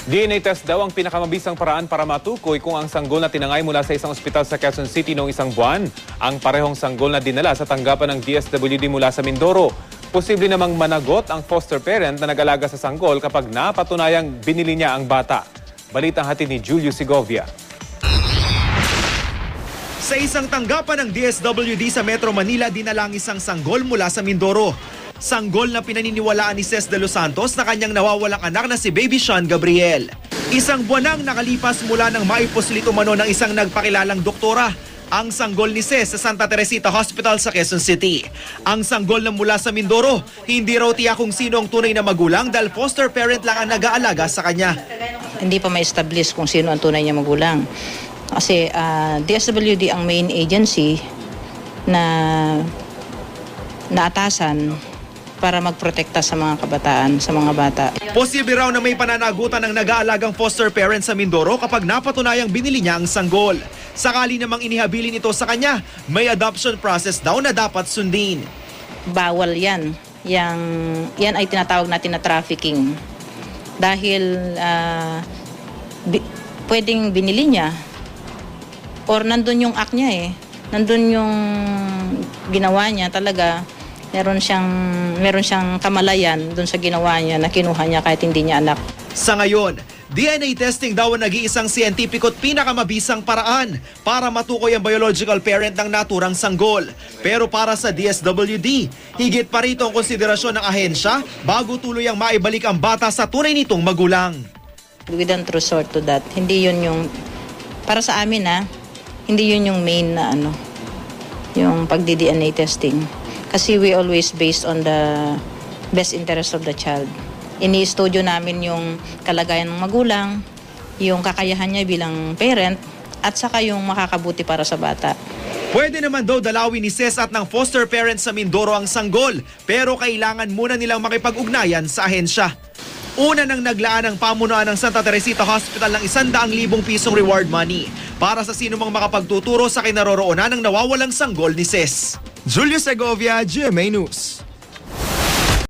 DNA test daw ang pinakamabisang paraan para matukoy kung ang sanggol na tinangay mula sa isang ospital sa Quezon City noong isang buwan ang parehong sanggol na dinala sa tanggapan ng DSWD mula sa Mindoro. Posible namang managot ang foster parent na nag-alaga sa sanggol kapag napatunayang binili niya ang bata. Balitang hatid ni Julio Segovia. Sa isang tanggapan ng DSWD sa Metro Manila, dinala ang isang sanggol mula sa Mindoro. Sanggol na pinaniniwalaan ni Ces de los Santos na kanyang nawawalang anak na si Baby Sean Gabriel. Isang buwan nang nakalipas mula nang maiposlit umano ng isang nagpakilalang doktora ang sanggol ni Ces sa Santa Teresita Hospital sa Quezon City. Ang sanggol na mula sa Mindoro, hindi raw tiyak kung sino ang tunay na magulang dahil foster parent lang ang nag-aalaga sa kanya. Hindi pa ma-establish kung sino ang tunay niya magulang. Kasi DSWD ang main agency na naatasan para magprotekta sa mga kabataan, sa mga bata. Posible raw na may pananagutan ng nag-aalagang foster parent sa Mindoro kapag napatunayang binili niya ang sanggol. Sakali namang inihabilin ito sa kanya, may adoption process daw na dapat sundin. Bawal yan. Yan ay tinatawag natin na trafficking. Dahil pwedeng binili niya or nandun yung act niya eh. Nandun yung ginawa niya talaga. Meron siyang kamalayan doon sa ginawa niya na kinuha niya kahit hindi niya anak. Sa ngayon, DNA testing daw ang nag-iisang siyentipiko at pinakamabisang paraan para matukoy ang biological parent ng naturang sanggol. Pero para sa DSWD, higit pa rito ang konsiderasyon ng ahensya bago tuluyang maibalik ang bata sa tunay nitong magulang. We don't resort to that. Hindi yun yung, para sa amin hindi yun yung main na yung pagdi-DNA testing. Kasi we always based on the best interest of the child. Ini-studio namin yung kalagayan ng magulang, yung kakayahan niya bilang parent, at saka yung makakabuti para sa bata. Pwede naman daw dalawin ni Ces at ng foster parents sa Mindoro ang sanggol, pero kailangan muna nilang makipag-ugnayan sa ahensya. Una nang naglaan ang pamunuan ng Santa Teresita Hospital ng 100,000 pisong reward money para sa sinumang makapagtuturo sa kinaroroonan ng nawawalang sanggol ni Ces. Julio Segovia, GMA News.